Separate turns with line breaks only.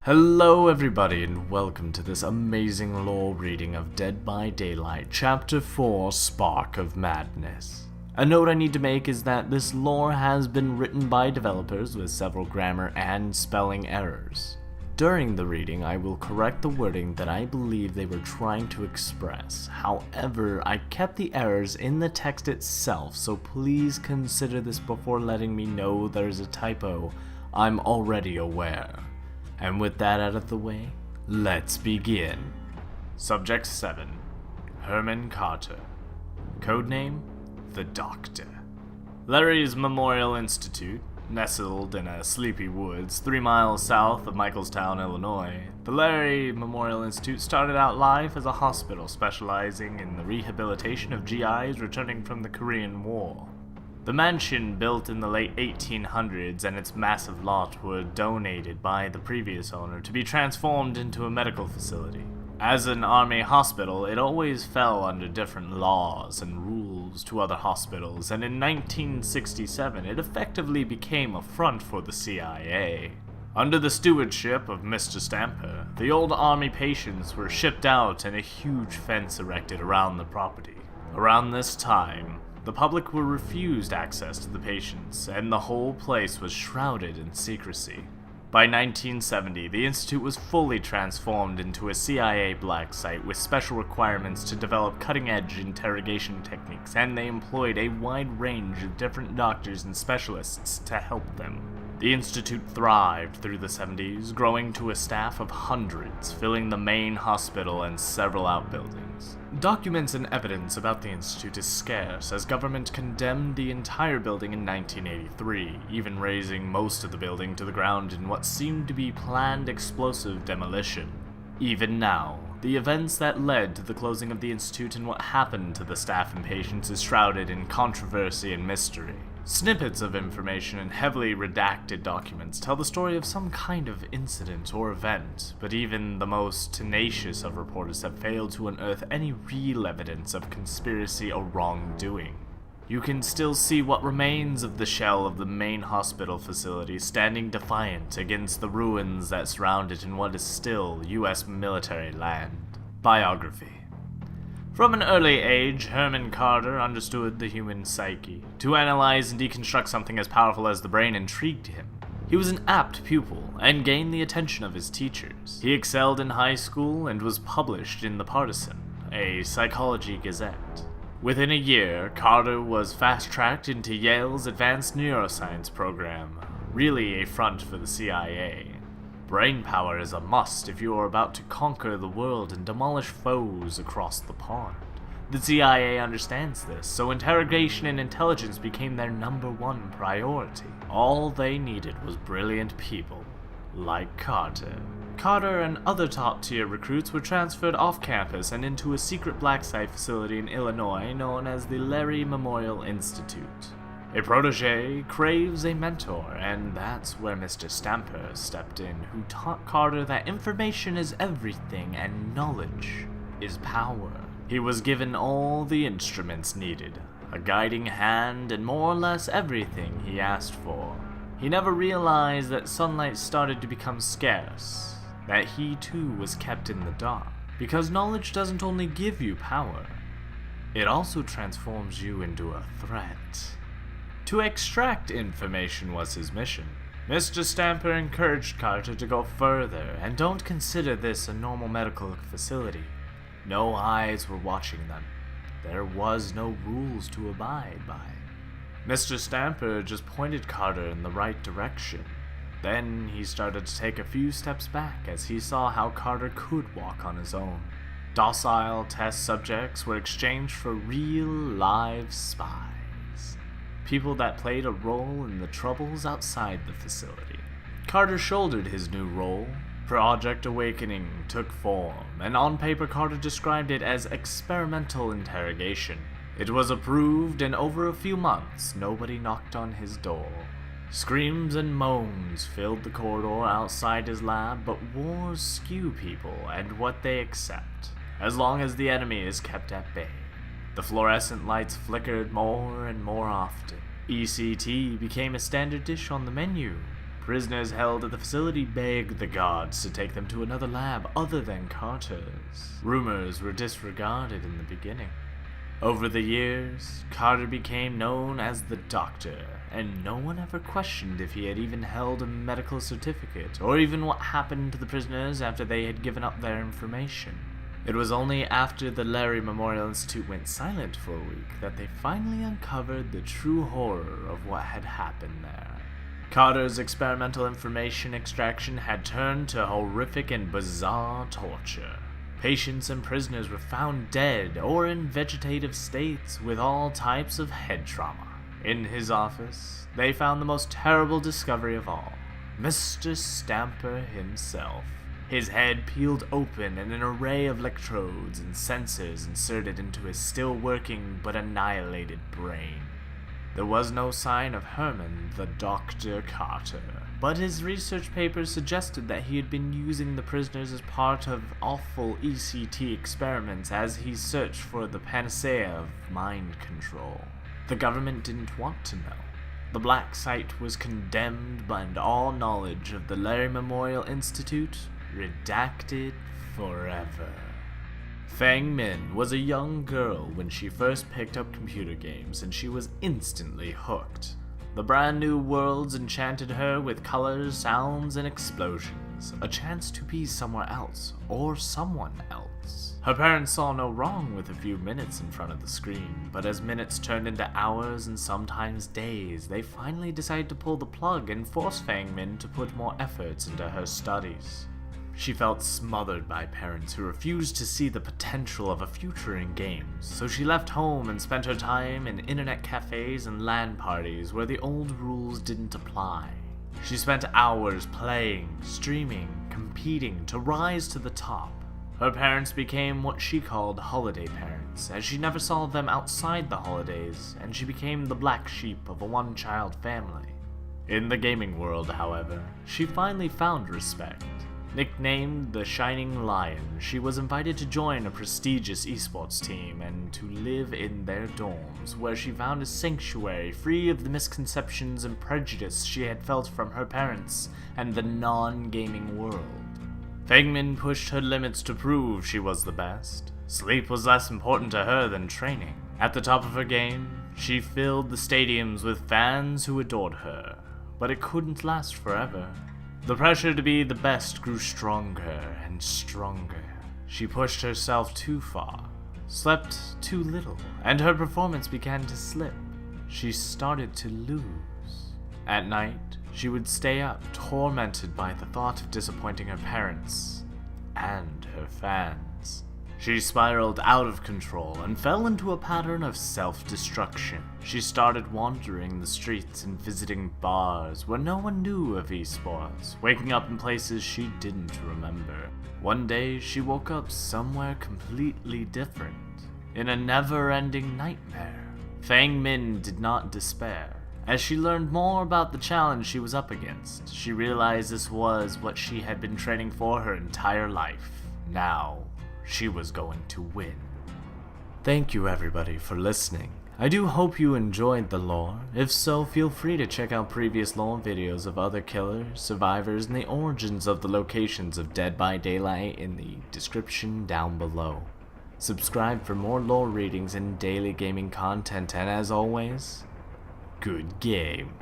Hello everybody and welcome to this amazing lore reading of Dead by Daylight, Chapter 4, Spark of Madness. A note I need to make is that this lore has been written by developers with several grammar and spelling errors. During the reading, I will correct the wording that I believe they were trying to express. However, I kept the errors in the text itself, so please consider this before letting me know there's a typo. I'm already aware. And with that out of the way, let's begin. Subject 7. Herman Carter. Codename, The Doctor. Larry's Memorial Institute, nestled in a sleepy woods 3 miles south of Michaelstown, Illinois. The Larry Memorial Institute started out life as a hospital specializing in the rehabilitation of GIs returning from the Korean War. The mansion, built in the late 1800s, and its massive lot were donated by the previous owner to be transformed into a medical facility. As an army hospital, it always fell under different laws and rules to other hospitals, and in 1967 it effectively became a front for the CIA. Under the stewardship of Mr. Stamper, the old army patients were shipped out and a huge fence erected around the property. Around this time, the public were refused access to the patients, and the whole place was shrouded in secrecy. By 1970, the Institute was fully transformed into a CIA black site with special requirements to develop cutting-edge interrogation techniques, and they employed a wide range of different doctors and specialists to help them. The Institute thrived through the 70s, growing to a staff of hundreds, filling the main hospital and several outbuildings. Documents and evidence about the Institute is scarce, as government condemned the entire building in 1983, even razing most of the building to the ground in what seemed to be planned explosive demolition. Even now, the events that led to the closing of the Institute and what happened to the staff and patients is shrouded in controversy and mystery. Snippets of information and heavily redacted documents tell the story of some kind of incident or event, but even the most tenacious of reporters have failed to unearth any real evidence of conspiracy or wrongdoing. You can still see what remains of the shell of the main hospital facility standing defiant against the ruins that surround it in what is still U.S. military land. Biography. From an early age, Herman Carter understood the human psyche. To analyze and deconstruct something as powerful as the brain intrigued him. He was an apt pupil and gained the attention of his teachers. He excelled in high school and was published in The Partisan, a psychology gazette. Within a year, Carter was fast-tracked into Yale's Advanced Neuroscience program, really a front for the CIA. Brainpower is a must if you are about to conquer the world and demolish foes across the pond. The CIA understands this, so interrogation and intelligence became their #1 priority. All they needed was brilliant people, like Carter. Carter and other top-tier recruits were transferred off-campus and into a secret black site facility in Illinois known as the Larry Memorial Institute. A protege craves a mentor, and that's where Mr. Stamper stepped in, who taught Carter that information is everything and knowledge is power. He was given all the instruments needed, a guiding hand, and more or less everything he asked for. He never realized that sunlight started to become scarce, that he too was kept in the dark, because knowledge doesn't only give you power, it also transforms you into a threat. To extract information was his mission. Mr. Stamper encouraged Carter to go further, and don't consider this a normal medical facility. No eyes were watching them. There was no rules to abide by. Mr. Stamper just pointed Carter in the right direction. Then he started to take a few steps back as he saw how Carter could walk on his own. Docile test subjects were exchanged for real, live spies. People that played a role in the troubles outside the facility. Carter shouldered his new role. Project Awakening took form, and on paper Carter described it as experimental interrogation. It was approved, and over a few months, nobody knocked on his door. Screams and moans filled the corridor outside his lab, but wars skew people and what they accept, as long as the enemy is kept at bay. The fluorescent lights flickered more and more often. ECT became a standard dish on the menu. prisoners held at the facility begged the guards to take them to another lab other than Carter's. Rumors were disregarded in the beginning. Over the years, Carter became known as the Doctor, and no one ever questioned if he had even held a medical certificate, or even what happened to the prisoners after they had given up their information. It was only after the Larry Memorial Institute went silent for a week that they finally uncovered the true horror of what had happened there. Carter's experimental information extraction had turned to horrific and bizarre torture. Patients and prisoners were found dead or in vegetative states with all types of head trauma. In his office, they found the most terrible discovery of all, Mr. Stamper himself. His head peeled open and an array of electrodes and sensors inserted into his still working but annihilated brain. There was no sign of Herman, the Dr. Carter, but his research papers suggested that he had been using the prisoners as part of awful ECT experiments as he searched for the panacea of mind control. The government didn't want to know. The black site was condemned and all knowledge of the Larry Memorial Institute redacted forever. Feng Min was a young girl when she first picked up computer games, and she was instantly hooked. The brand new worlds enchanted her with colors, sounds, and explosions, a chance to be somewhere else, or someone else. Her parents saw no wrong with a few minutes in front of the screen, but as minutes turned into hours and sometimes days, they finally decided to pull the plug and force Feng Min to put more efforts into her studies. She felt smothered by parents who refused to see the potential of a future in games, so she left home and spent her time in internet cafes and LAN parties where the old rules didn't apply. She spent hours playing, streaming, competing to rise to the top. Her parents became what she called holiday parents, as she never saw them outside the holidays, and she became the black sheep of a one-child family. In the gaming world, however, she finally found respect. Nicknamed the Shining Lion, she was invited to join a prestigious esports team and to live in their dorms, where she found a sanctuary free of the misconceptions and prejudice she had felt from her parents and the non-gaming world. Feng Min pushed her limits to prove she was the best. Sleep was less important to her than training. At the top of her game, she filled the stadiums with fans who adored her, but it couldn't last forever. The pressure to be the best grew stronger and stronger. She pushed herself too far, slept too little, and her performance began to slip. She started to lose. At night, she would stay up, tormented by the thought of disappointing her parents and her fans. She spiraled out of control and fell into a pattern of self-destruction. She started wandering the streets and visiting bars where no one knew of esports, waking up in places she didn't remember. One day, she woke up somewhere completely different, in a never-ending nightmare. Feng Min did not despair. As she learned more about the challenge she was up against, she realized this was what she had been training for her entire life. Now, she was going to win. Thank you everybody for listening. I do hope you enjoyed the lore. If so, feel free to check out previous lore videos of other killers, survivors, and the origins of the locations of Dead by Daylight in the description down below. Subscribe for more lore readings and daily gaming content, and as always, good game.